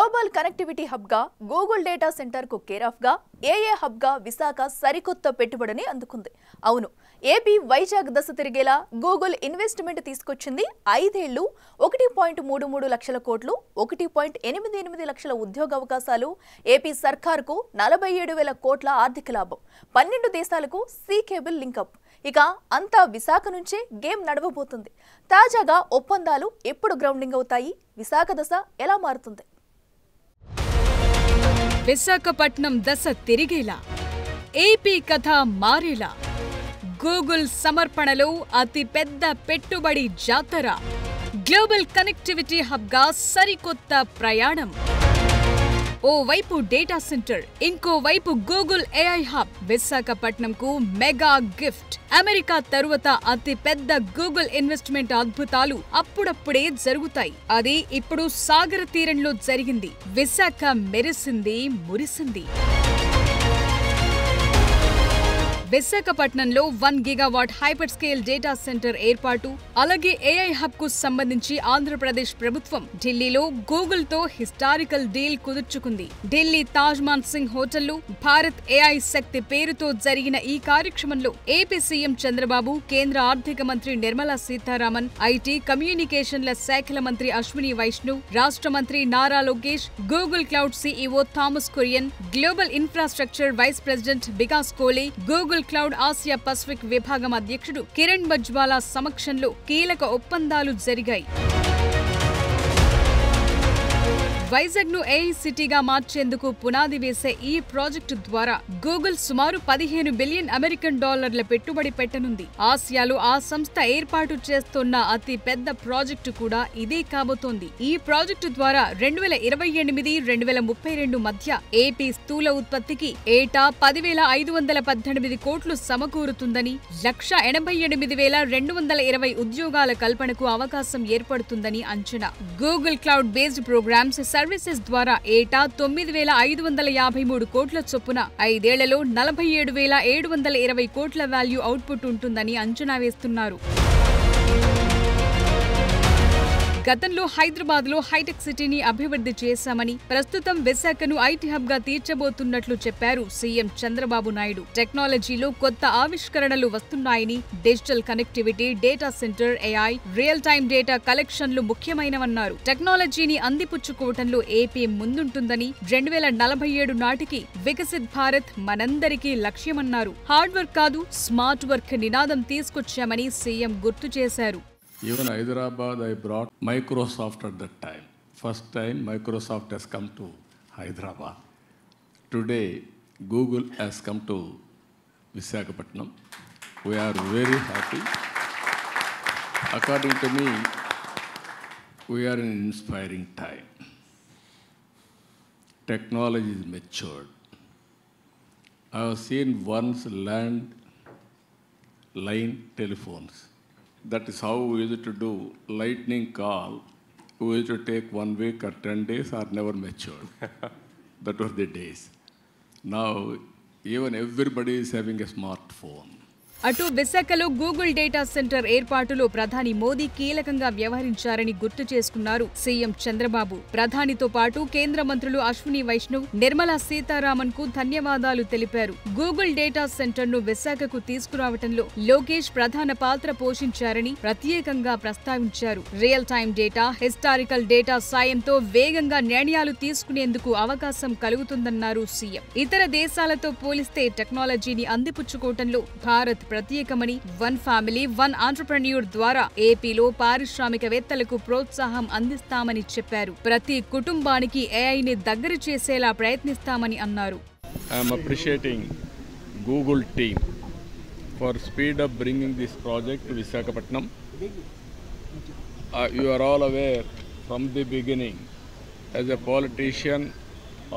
Global connectivity hub గా Google data centre కు care of గా ఏఏ హబ్ గా విశాఖ సరికొత్త పెట్టుబడిని అందుకుంది. అవును, ఏపీ వైజాగ్ దశ తిరిగేలా గూగుల్ ఇన్వెస్ట్మెంట్ తీసుకొచ్చింది. 5 ఏళ్లు 1.33 లక్షల కోట్లు, 1.88 లక్షల ఉద్యోగ అవకాశాలు, ఏపీ సర్కార్కు 47,000 కోట్ల ఆర్థిక లాభం, 12 దేశాలకు సీ కేబుల్ లింకప్. ఇక అంతా విశాఖ నుంచే గేమ్ నడవబోతుంది. తాజాగా ఒప్పందాలు ఎప్పుడు గ్రౌండింగ్ అవుతాయి, విశాఖ దశ ఎలా మారుతుంది? విశాఖపట్నం దశ తిరిగేలా, ఏపీ కథ మారేలా, గూగుల్ సమర్పణలో అతి పెద్ద పెట్టుబడి జాతర, గ్లోబల్ కనెక్టివిటీ హబ్గా సరికొత్త ప్రయాణం. ఓవైపు డేటా సెంటర్, ఇంకోవైపు గూగుల్ ఏఐ హబ్. విశాఖపట్నంకు మెగా గిఫ్ట్. అమెరికా తరువాత అతి పెద్ద గూగుల్ ఇన్వెస్ట్మెంట్ అద్భుతాలు అప్పుడప్పుడే జరుగుతాయి. అది ఇప్పుడు సాగర తీరంలో జరిగింది. విశాఖ మెరిసింది, మురిసింది. విశాఖపట్నంలో 1 gigawatt hyper scale data centre ఏర్పాటు, అలాగే ఏఐ హబ్ కు సంబంధించి ఆంధ్రప్రదేశ్ ప్రభుత్వం ఢిల్లీలో గూగుల్ తో హిస్టారికల్ డీల్ కుదుర్చుకుంది. ఢిల్లీ తాజ్ మాన్సింగ్ హోటల్లో భారత్ ఏఐ శక్తి పేరుతో జరిగిన ఈ కార్యక్రమంలో ఏపీ సీఎం చంద్రబాబు, కేంద్ర ఆర్థిక మంత్రి నిర్మలా సీతారామన్, ఐటీ కమ్యూనికేషన్ల శాఖల మంత్రి అశ్విని వైష్ణవ్, రాష్ట్ర మంత్రి Nara Lokesh, Google cloud CEO Thomas Kurian, global infrastructure vice president Vikas Kohli, Google cloud Asia Pacific విభాగం అధ్యక్షుడు కిరణ్ బజ్వాలా సమక్షంలో కీలక ఒప్పందాలు జరిగాయి. వైజాగ్ ను ఏఐ సిటీగా మార్చేందుకు పునాది వేసే ఈ ప్రాజెక్టు ద్వారా గూగుల్ సుమారు 15 బిలియన్ అమెరికన్ డాలర్ల పెట్టుబడి పెట్టనుంది. ఆసియాలో ఆ సంస్థ ఏర్పాటు చేస్తున్న అతి పెద్ద ప్రాజెక్టు కూడా ఇదే కాబోతోంది. ఈ ప్రాజెక్టు ద్వారా 2028-2032 మధ్య ఏపీ స్థూల ఉత్పత్తికి ఏటా 10,518 కోట్లు సమకూరుతుందని, 1,88,220 ఉద్యోగాల కల్పనకు అవకాశం ఏర్పడుతుందని అంచనా. Google cloud based programs services ద్వారా ఏటా 9,553 కోట్ల చొప్పున 5 ఏళ్లలో 47,720 కోట్ల వాల్యూ అవుట్పుట్ ఉంటుందని అంచనా వేస్తున్నారు. గతంలో హైదరాబాద్ లో హైటెక్ సిటీని అభివృద్ధి చేశామని, ప్రస్తుతం విశాఖను ఐటీ హబ్ గా తీర్చబోతున్నట్లు చెప్పారు సీఎం చంద్రబాబు నాయుడు. టెక్నాలజీలో కొత్త ఆవిష్కరణలు వస్తున్నాయని, digital connectivity, data centre, AI, real time data కలెక్షన్లు ముఖ్యమైనవన్నారు. టెక్నాలజీని అందిపుచ్చుకోవటంలో ఏపీ ముందుంటుందని, 2047 నాటికి వికసిత్ భారత్ మనందరికీ లక్ష్యమన్నారు. హార్డ్ వర్క్ కాదు, స్మార్ట్ వర్క్ నినాదం తీసుకొచ్చామని సీఎం గుర్తు చేశారు. Even Hyderabad, I brought Microsoft at that time. First time Microsoft has come to Hyderabad. Today, Google has come to Visakhapatnam. We are very happy. According to me, we are in an inspiring time. Technology is matured. I have seen once landline telephones. That is how we used to do lightning call. We used to take 1 week or 10 days or never matured. That was the days. Now, even everybody is having a smartphone. అటు విశాఖలో Google data centre ఏర్పాటులో ప్రధాని మోదీ కీలకంగా వ్యవహరించారని గుర్తు చేసుకున్నారు CM Chandrababu. ప్రధానితో పాటు కేంద్ర మంత్రులు అశ్విని వైష్ణవ్, నిర్మలా సీతారామన్ కు ధన్యవాదాలు తెలిపారు. గూగుల్ డేటా సెంటర్ ను విశాఖకు తీసుకురావటంలో లోకేష్ ప్రధాన పాత్ర పోషించారని ప్రత్యేకంగా ప్రస్తావించారు. Real time data, historical data సాయంతో వేగంగా నిర్ణయాలు తీసుకునేందుకు అవకాశం కలుగుతుందన్నారు సీఎం. ఇతర దేశాలతో పోలిస్తే టెక్నాలజీని అందిపుచ్చుకోవటంలో భారత్ ప్రత్యేకమని, 1 ఫ్యామిలీ 1 ఆంటర్‌ప్రెన్యూర్ ద్వారా ఏపీలో పారిశ్రామికవేత్తలకు ప్రోత్సాహం అందిస్తామని చెప్పారు. ప్రతి కుటుంబానికి ఏఐని దగ్గర చేసేలా ప్రయత్నిస్తామని అన్నారు. I am appreciating Google team for speed up bringing this project to Visakhapatnam. You are all aware from the beginning, as a politician,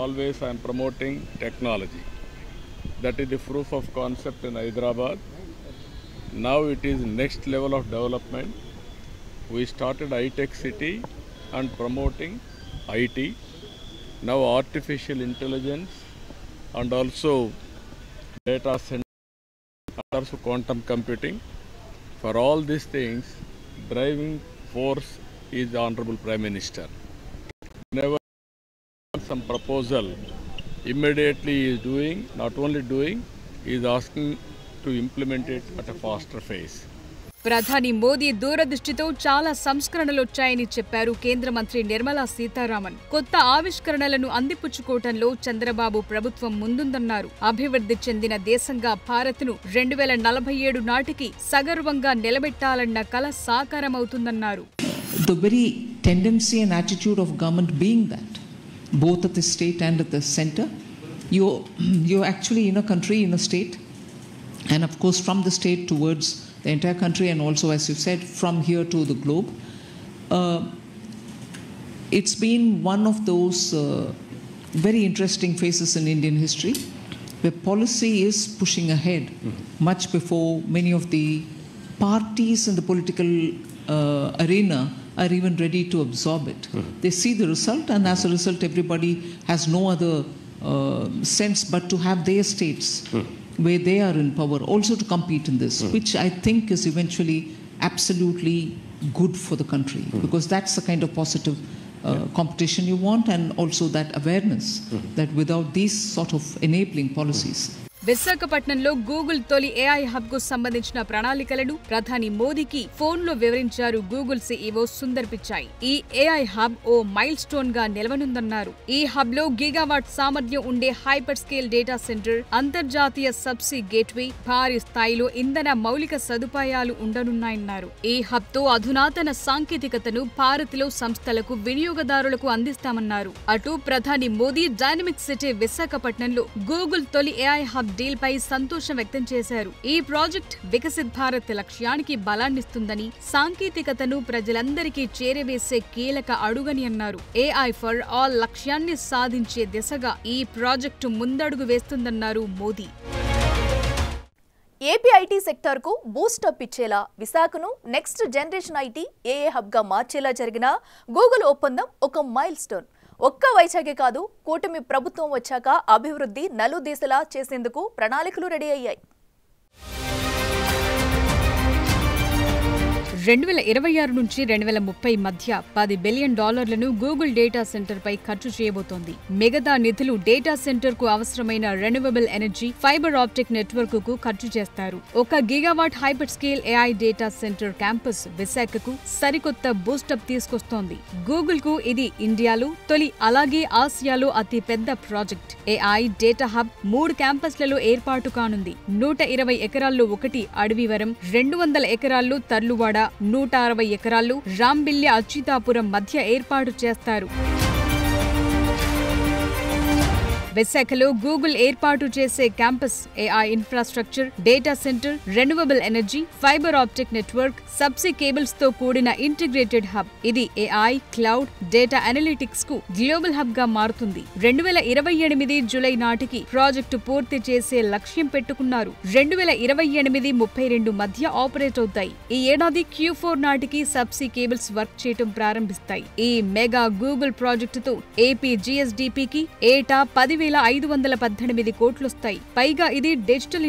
always I am promoting technology. That is the proof of concept in Hyderabad. Now it is next level of development. We started iTech City and promoting IT. Now artificial intelligence and also data center and also quantum computing. For all these things, driving force is the Honorable Prime Minister. Never some proposal, immediately he is doing, not only doing, he is asking to implement it at a faster pace. ప్రధాని మోదీ దూరదృష్టితో చాలా సంస్కరణలొచ్చాయని చెప్పారు కేంద్ర మంత్రి నిర్మలా సీతారామన్. కొత్త ఆవిష్కరణలను అందిపుచ్చుకోవటంలో చంద్రబాబు ప్రభుత్వం ముందుందన్నారు. అభివృద్ధి చెందిన దేశంగా భారత్ను 2047 నాటికి సగర్వంగా నిలబెట్టాలన్న కల సాకారమవుతుందన్నారు. The very tendency and attitude of government being that, both at the state and at the center, you're actually in a country, in a state, and of course from the state towards the entire country, and also, as you said, from here to the globe. It's been one of those very interesting phases in Indian history where policy is pushing ahead much before many of the parties in the political arena are even ready to absorb it. They see the result, and as a result everybody has no other sense but to have their states where they are in power also to compete in this, which I think is eventually absolutely good for the country, because that's the kind of positive competition you want, and also that awareness that without these sort of enabling policies. విశాఖపట్నంలో Google తొలి AI hub కు సంబంధించిన ప్రణాళికలను ప్రధాని మోదీకి ఫోన్లో వివరించారు Google CEO Sundar Pichai. ఈ ఏఐ హబ్ ఓ మైల్ స్టోన్ గా నిలవనుందన్నారు. ఈ హబ్ లో గిగావాట్ సామర్థ్యం ఉండే హైపర్ స్కేల్ డేటా సెంటర్, అంతర్జాతీయ సబ్సీ గేట్వే, భారీ స్థాయిలో ఇంధన మౌలిక సదుపాయాలు ఉండనున్నాయన్నారు. ఈ హబ్ తో అధునాతన సాంకేతికతను భారత్లో సంస్థలకు, వినియోగదారులకు అందిస్తామన్నారు. అటు ప్రధాని మోదీ డైనమిక్ సిటీ విశాఖపట్నంలో గూగుల్ తొలి ఏఐ హబ్ డీల్ పై సంతోషం వ్యక్తం చేశారు. ఈ ప్రాజెక్ట్ వికసిత్ భారత్ లక్ష్యానికి బలాన్నిస్తుందని, సాంకేతికతను ప్రజలందరికీ చేరవేసే కీలక అడుగని అన్నారు. ఏఐ ఫర్ ఆల్ లక్ష్యాన్ని సాధించే దిశగా ఈ ప్రాజెక్టు ముందడుగు వేస్తుందన్నారు మోదీ. ఏపీ ఐటీ సెక్టార్ కు బూస్టప్ ఇచ్చేలా విశాఖను నెక్స్ట్ జనరేషన్ ఐటీ ఏఏ హబ్ గా మార్చేలా జరిగిన గూగుల్ ఒప్పందం ఒక మైల్ స్టోన్. ఒక్క వైజాగే కాదు, కూటమి ప్రభుత్వం వచ్చాక అభివృద్ధి నలుదిశలా చేసేందుకు ప్రణాళికలు రెడీ అయ్యాయి. 2026 నుంచి 2030 మధ్య $10 బిలియన్ గూగుల్ డేటా సెంటర్ పై ఖర్చు చేయబోతోంది. మిగతా నిధులు డేటా సెంటర్ కు అవసరమైన renewable energy, fibre optic network కు ఖర్చు చేస్తారు. 1 gigawatt hyper scale AI data centre campus విశాఖకు సరికొత్త బూస్టప్ తీసుకొస్తోంది. గూగుల్ కు ఇది ఇండియాలో తొలి, అలాగే ఆసియాలో అతి పెద్ద ప్రాజెక్ట్. ఏఐ డేటా హబ్ 3 క్యాంపస్లలో ఏర్పాటు కానుంది. 120 ఎకరాల్లో ఒకటి అడవివరం, 200 ఎకరాల్లో తర్లువాడ, 160 ఎకరాల్లో రాంబిల్లి అచ్యుతాపురం మధ్య ఏర్పాటు చేస్తారు. విశాఖలో గూగుల్ ఏర్పాటు చేసే campus AI infrastructure, data centre, renewable energy, fibre optic network, subsea cables తో కూడిన ఇంటిగ్రేటెడ్ హబ్. ఇది ఏఐ, క్లౌడ్, డేటా అనలిటిక్స్ కు గ్లోబల్ హబ్ గా మారుతుంది. 2028 జూలై నాటికి ప్రాజెక్టు పూర్తి చేసే లక్ష్యం పెట్టుకున్నారు. 2028-32 మధ్య ఆపరేట్ అవుతాయి. ఈ ఏడాది Q4 నాటికి సబ్సీ కేబుల్స్ వర్క్ చేయటం ప్రారంభిస్తాయి. ఈ మెగా గూగుల్ ప్రాజెక్టుతో ఏపీ జీఎస్డీపీకి ఏటా 10,518 కోట్లొస్తాయి. పైగా ఇది డిజిటల్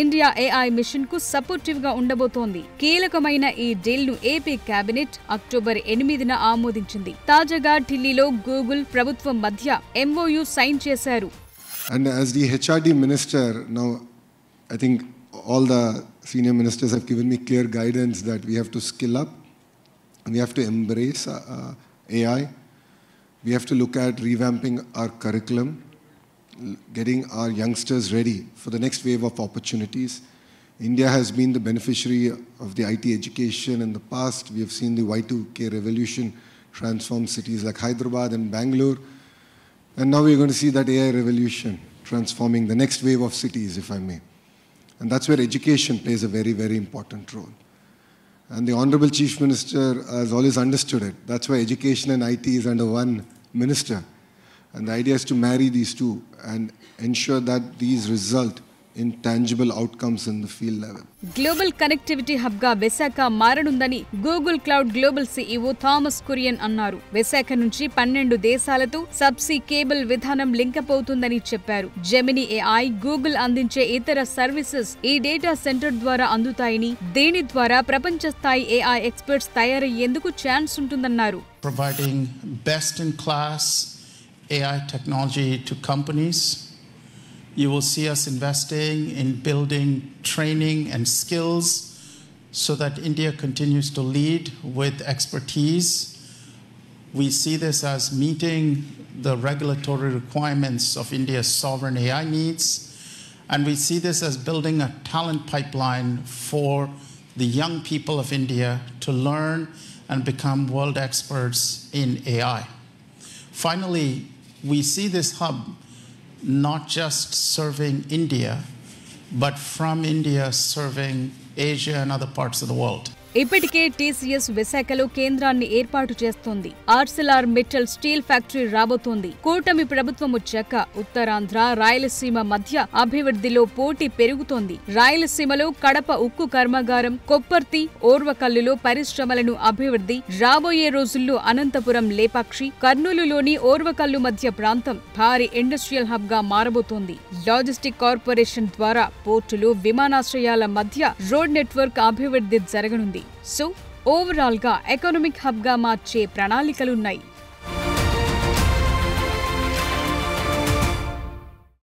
ఇండియా ఏఐ మిషన్ కు సపోర్టివ్ గా ఉండబోతోంది. కీలకమైన ఈ డీల్ ను ఏపీ కేబినెట్ అక్టోబర్ 8న ఆమోదించింది. తాజాగా ఢిల్లీలో గూగుల్ ప్రభుత్వం మధ్య MOU సైన్ చేశారు. And as the HRD minister, now I think all the senior ministers have given me clear guidance that we have to skill up, we have to embrace AI, we have to look at revamping our curriculum, getting our youngsters ready for the next wave of opportunities. India has been the beneficiary of the IT education in the past. We have seen the Y2K revolution transform cities like Hyderabad and Bangalore. And now we're going to see that AI revolution transforming the next wave of cities, if I may. And that's where education plays a very, very important role. And the Honorable Chief Minister has always understood it. That's why education and IT is under one minister. And the idea is to marry these two and ensure that these result in tangible outcomes in the field level. Global connectivity hub గా విశాఖ మారనుందని Google cloud global CEO Thomas Kurian అన్నారు. విశాఖ నుంచి 12 దేశాలతో subsea cable విధానం link up అవుతుందని చెప్పారు. Gemini AI, Google అందించే ఇతర సర్వీసెస్ ఈ డేటా సెంటర్ ద్వారా అందుతాయని, దీని ద్వారా ప్రపంచ స్థాయి ఏఐ ఎక్స్పర్ట్స్ తయారయ్యేందుకు ఛాన్స్ ఉంటుందన్నారు. Providing best in class AI technology to companies. You will see us investing in building training and skills so that India continues to lead with expertise. We see this as meeting the regulatory requirements of India's sovereign AI needs. And we see this as building a talent pipeline for the young people of India to learn and become world experts in AI. Finally, we see this hub not just serving India, but from India serving Asia and other parts of the world. ఇప్పటికే TCS విశాఖలో కేంద్రాన్ని ఏర్పాటు చేస్తోంది. Arcelor Mittal steel factory రాబోతోంది. కూటమి ప్రభుత్వం వచ్చాక ఉత్తరాంధ్ర, రాయలసీమ మధ్య అభివృద్ధిలో పోటీ పెరుగుతోంది. రాయలసీమలో కడప ఉక్కు కర్మాగారం, కొప్పర్తి, ఓర్వకల్లులో పరిశ్రమలను అభివృద్ధి, రాబోయే రోజుల్లో అనంతపురం లేపాక్షి, కర్నూలులోని ఓర్వకల్లు మధ్య ప్రాంతం భారీ ఇండస్ట్రియల్ హబ్ గా మారబోతోంది. లాజిస్టిక్ కార్పొరేషన్ ద్వారా పోర్టులు, విమానాశ్రయాల మధ్య రోడ్ నెట్వర్క్ అభివృద్ధి జరగనుంది. సో ఓవరాల్ గా ఎకనామిక్ హబ్ గా మార్చే ప్రణాళికలున్నాయి.